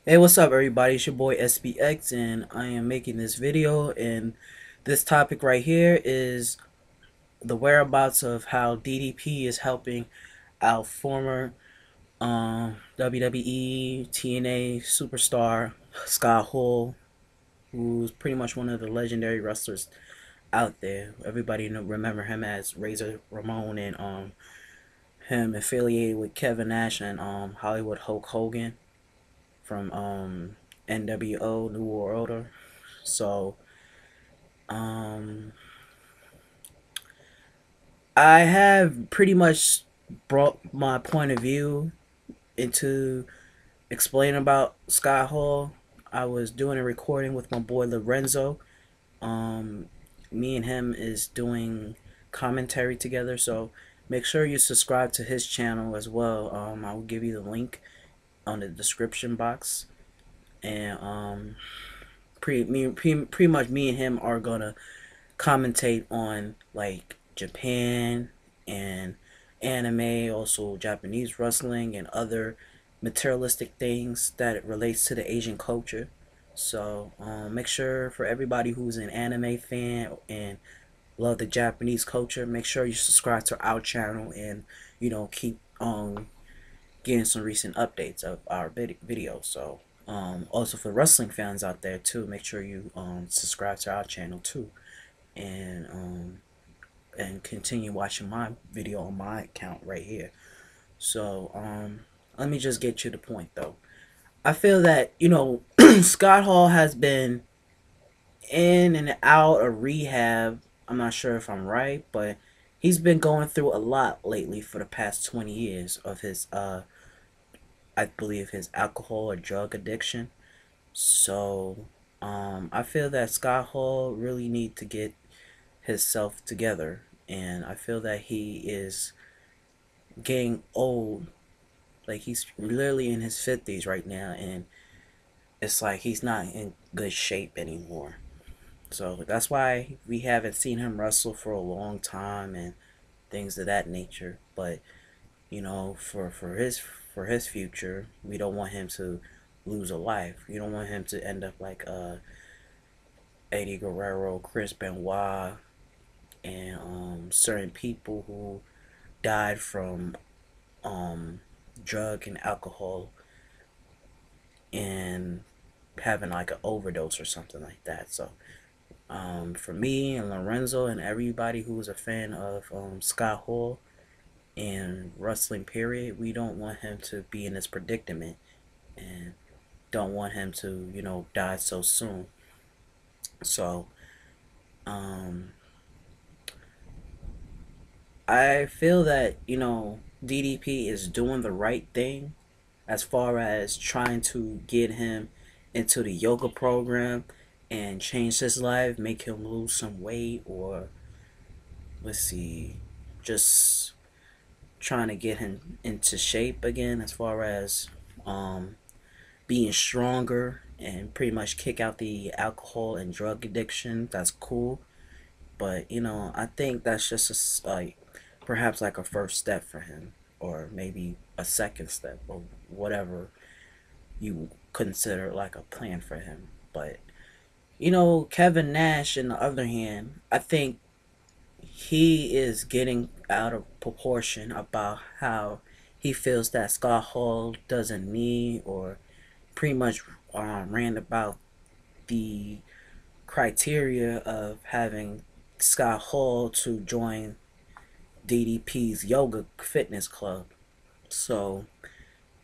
Hey, what's up, everybody? It's your boy SBX, and I am making this video. And this topic right here is the whereabouts of how DDP is helping our former WWE TNA superstar Scott Hall, who's pretty much one of the legendary wrestlers out there. Everybody remember him as Razor Ramon, and him affiliated with Kevin Nash and Hollywood Hulk Hogan from NWO New World Order. So um, I have pretty much brought my point of view into explaining about Scott Hall. I was doing a recording with my boy Lorenzo. Um, Me and him is doing commentary together, so make sure you subscribe to his channel as well. I will give you the link on the description box, and pretty much me and him are gonna commentate on like Japan and anime, also Japanese wrestling and other materialistic things that it relates to the Asian culture. So make sure for everybody who's an anime fan and love the Japanese culture, make sure you subscribe to our channel and keep getting some recent updates of our videos. So also for wrestling fans out there too, make sure you subscribe to our channel too, and continue watching my video on my account right here. So let me just get to the point though. I feel that Scott Hall has been in and out of rehab. I'm not sure if I'm right, but he's been going through a lot lately for the past 20 years of his I believe his alcohol or drug addiction. So I feel that Scott Hall really need to get himself together, and I feel that he is getting old. Like he's literally in his 50s right now, and it's like he's not in good shape anymore. So that's why we haven't seen him wrestle for a long time and things of that nature. But for his future, we don't want him to lose a life. You don't want him to end up like Eddie Guerrero, Chris Benoit, and certain people who died from um, drug and alcohol and having like an overdose or something like that. So for me and Lorenzo and everybody who's a fan of Scott Hall and wrestling period, we don't want him to be in this predicament and don't want him to die so soon. So um, I feel that DDP is doing the right thing as far as trying to get him into the yoga program and change his life, make him lose some weight, or let's see, just trying to get him into shape again as far as um, being stronger and pretty much kick out the alcohol and drug addiction. That's cool, but I think that's just like perhaps like a first step for him, or maybe a second step, or whatever you consider like a plan for him. But Kevin Nash, on the other hand, I think he is getting out of proportion about how he feels that Scott Hall doesn't need, or pretty much ran about the criteria of having Scott Hall to join DDP's yoga fitness club. So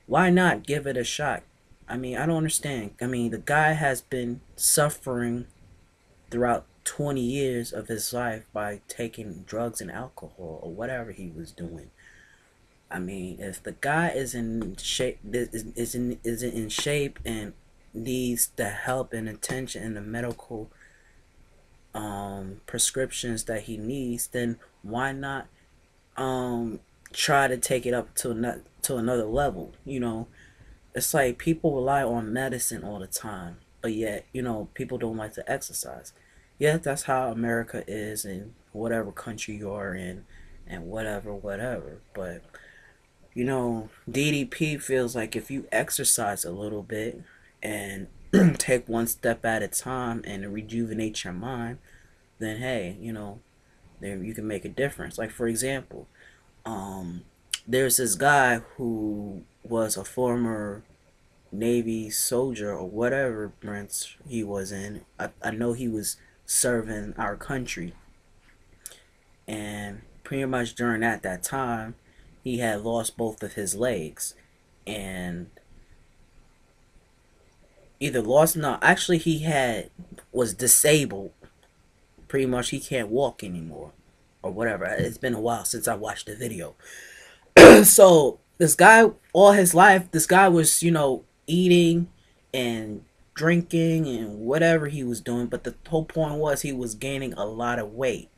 why not give it a shot? I mean, I don't understand. I mean, the guy has been suffering throughout 20 years of his life by taking drugs and alcohol or whatever he was doing. I mean, if the guy is in shape, isn't in shape and needs the help and attention and the medical prescriptions that he needs, then why not um try to take it up to another level? It's like people rely on medicine all the time, but yet people don't like to exercise. Yeah, that's how America is in whatever country you are in, and whatever. But DDP feels like if you exercise a little bit, and take one step at a time and rejuvenate your mind, then hey, then you can make a difference. Like for example, um, there's this guy who was a former Navy soldier or whatever branch he was in. I know he was serving our country, and pretty much during that time, he had lost both of his legs, and either lost no, actually he had was disabled. Pretty much he can't walk anymore or whatever. It's been a while since I watched the video. So this guy, all his life, this guy was, eating and drinking and whatever he was doing, but the whole point was he was gaining a lot of weight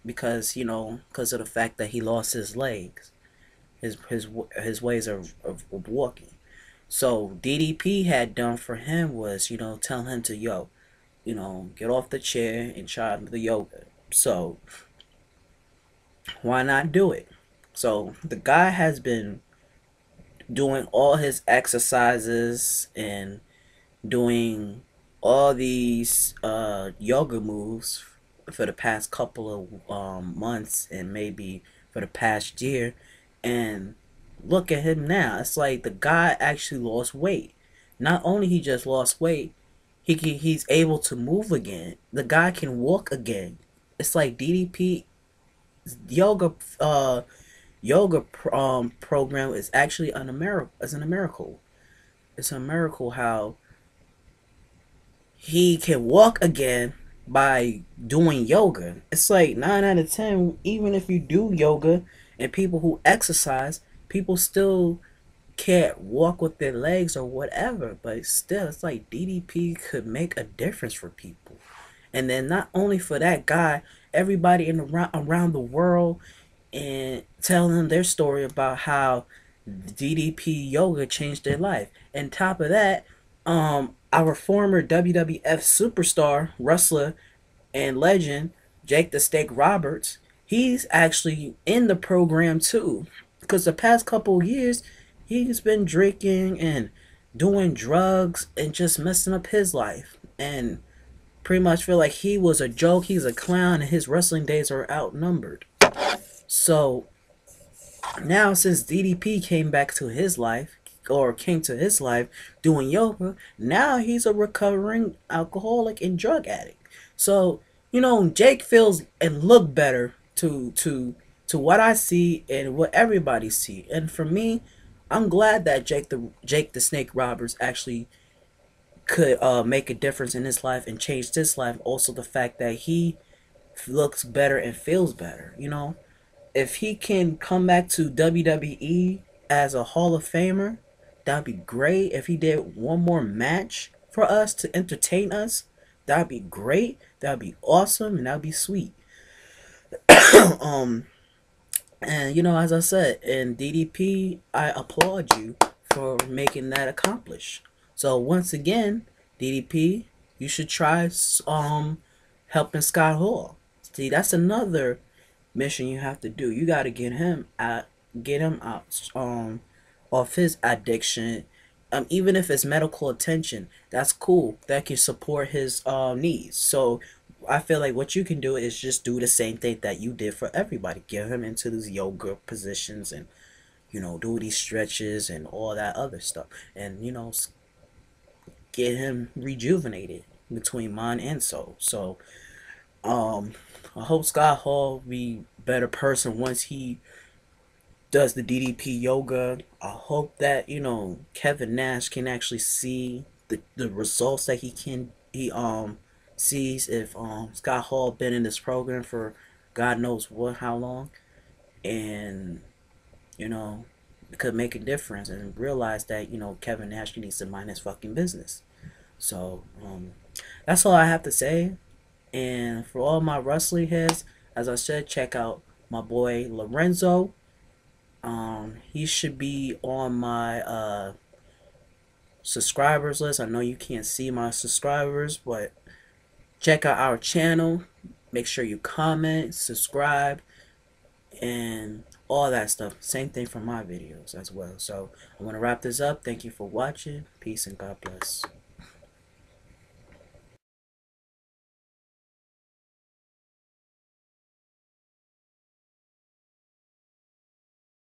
because, because of the fact that he lost his legs, his ways of walking. So DDP had done for him was, telling him to get off the chair and try the yoga. So why not do it? So the guy has been doing all his exercises and doing all these yoga moves for the past couple of months and maybe for the past year, and look at him now. It's like the guy actually lost weight. Not only he just lost weight, he's able to move again. The guy can walk again. It's like DDP yoga program is actually a miracle. It's a miracle how he can walk again by doing yoga. It's like 9 out of 10, even if you do yoga and people who exercise, people still can't walk with their legs or whatever. But still, it's like DDP could make a difference for people. And then not only for that guy, everybody around the world, and telling them their story about how DDP yoga changed their life. And top of that, our former WWF superstar, wrestler, and legend, Jake the Snake Roberts, he's actually in the program too. Because the past couple of years, he's been drinking and doing drugs and just messing up his life. And pretty much feel like he was a joke, he's a clown, and his wrestling days are outnumbered. So now since DDP came back to his life, or came to his life doing yoga, now he's a recovering alcoholic and drug addict. So, Jake feels and look better to what I see and what everybody see. And for me, I'm glad that Jake the Snake Roberts actually could make a difference in his life and change his life. Also the fact that he looks better and feels better, if he can come back to WWE as a Hall of Famer, that'd be great. If he did one more match for us to entertain us, that'd be great. That'd be awesome, and that'd be sweet. um, and as I said, in DDP, I applaud you for making that accomplish. So once again, DDP, you should try helping Scott Hall. See, that's another mission you have to do. You got to get him out off his addiction. Even if it's medical attention, that's cool. That can support his needs. So I feel like what you can do is just do the same thing that you did for everybody. Get him into these yoga positions and do these stretches and all that other stuff, and get him rejuvenated between mind and soul. So I hope Scott Hall be a better person once he does the DDP yoga. I hope that Kevin Nash can actually see the results that he sees if Scott Hall been in this program for God knows how long, and it could make a difference and realize that Kevin Nash needs to mind his fucking business. So that's all I have to say. And for all my wrestling heads, as I said, check out my boy Lorenzo. He should be on my subscribers list. I know you can't see my subscribers, but check out our channel. Make sure you comment, subscribe, and all that stuff. Same thing for my videos as well. So I want to wrap this up. Thank you for watching. Peace and God bless.